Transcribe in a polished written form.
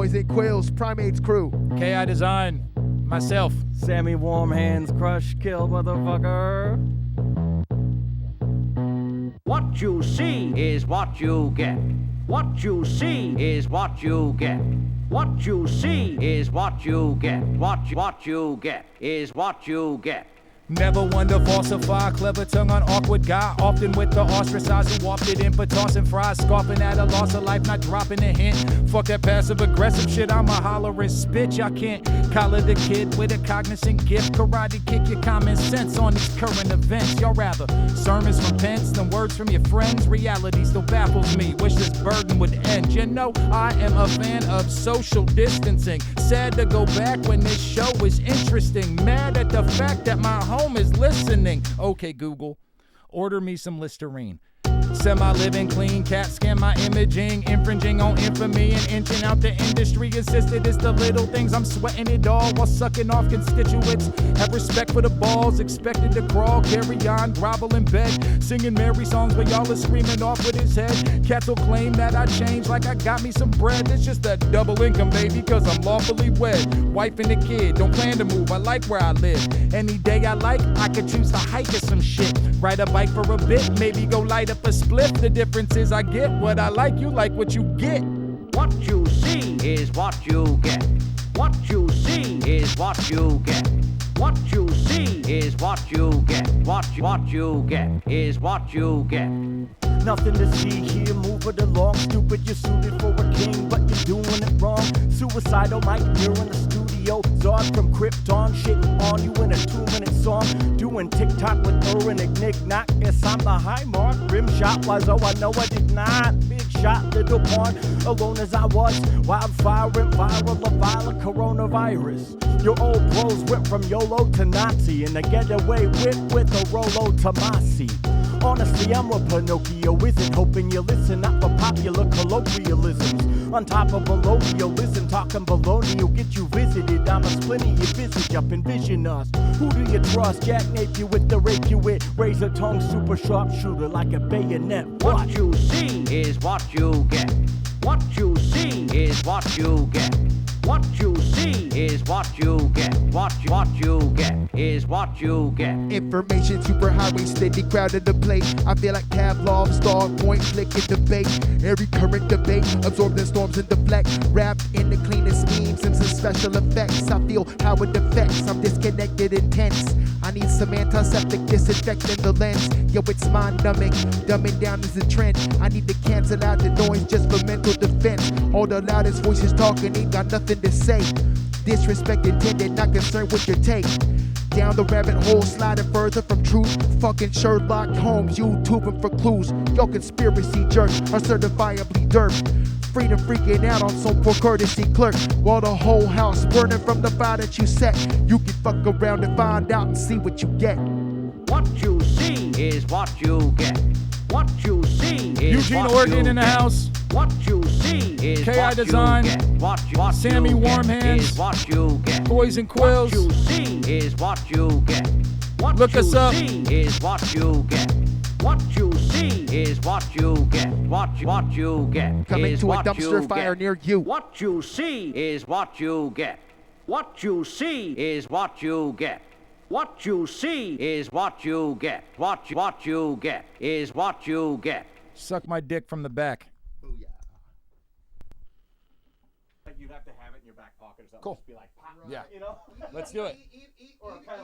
boys at Kwills, Primates crew. K.I.Design, myself. Sammy, warm hands, crush, kill, motherfucker. What you see is what you get. What you see is what you get. What you see is what you get. What you get is what you get. Never one to falsify, clever tongue on awkward guy. Often with the ostracized who wafted in for tossing fries. Scoffing at a loss of life, not dropping a hint. Fuck that passive aggressive shit, I'm a hollering spit. Y'all can't collar the kid with a cognizant gift. Karate kick your common sense on these current events. Y'all rather sermons from pens than words from your friends. Reality still baffles me, wish this burden would end. You know, I am a fan of social distancing. Sad to go back when this show is interesting. Mad at the fact that my home is listening. Okay, Google, order me some Listerine. Semi-living clean, cat scan my imaging, infringing on infamy and inching out the industry. Insisted it's the little things, I'm sweating it all while sucking off constituents. Have respect for the balls, expected to crawl, carry on, grovel in bed, singing merry songs while y'all are screaming off with his head. Cats will claim that I changed like I got me some bread. It's just a double income, baby, cause I'm lawfully wed. Wife and a kid, don't plan to move, I like where I live. Any day I like, I could choose to hike or some shit. Ride a bike for a bit, maybe go light up a split. The difference is I get what I like, you like what you get. What you see is what you get. What you see is what you get. What you see is what you get. What you get is what you get. Nothing to see here, move it along. Stupid, you're suited for a king, but you're doing it wrong. Suicidal Mike, you're in the studio. Zod from Krypton, shitting on you in a 2-minute song. Doing TikTok with Erwin and Nick Knock. Yes, I'm the high mark. Rim shot was, oh, I know I did not. Big shot, little pawn, alone as I was. Wildfire and viral, a violent coronavirus. Your old bros went from YOLO to Nazi, and the getaway with a Rolo Tomasi. Honestly, I'm a Pinocchio, isn't hoping you listen, not for popular colloquialisms. On top of colonialism, talking baloney, you'll get you visited. I'm a splinter, your visage up, envision us. Who do you trust? Jack Napier with the rape you with, razor tongue, super sharp shooter like a bayonet. What you see is what you get. What you see is what you get. What you see is what you get. What you get is what you get. Information superhighway, steady crowded the plate. I feel like Pavlov, star point, click and debate. Every current debate, absorbed in storms and deflect. Wrapped in the cleanest schemes and some special effects. I feel how it affects, I'm disconnected and tense. I need some antiseptic disinfectant the lens. Yo, it's mind numbing, dumbing down is a trend. I need to cancel out the noise just for mental defense. All the loudest voices talking ain't got nothing to say. Disrespect intended, not concerned with your take. Down the rabbit hole, sliding further from truth. Fucking Sherlock Holmes, YouTubing for clues. Yo, conspiracy jerks are certifiably dirt. Freedom freaking out on some poor courtesy clerk. While the whole house burning from the fire that you set. You can fuck around and find out and see what you get. What you see is what you get. What you see is Eugene, what Oregon you in the get. house. What you see is K.I.Design. what you get. Sammy, you warm get hands. is what you get. Boys and Kwills. What you see is what you get. What Look you us up. see is what you get. What you see is what you get. What you get Coming is to a what dumpster you fire get. near you. What you see is what you get. What you see is what you get. What you see is what you get. What you get is what you get. Suck my dick from the back. You'd have to have it in your back pocket or something. Cool. Just be like, pop, Yeah. you know? Let's do it. Or kind of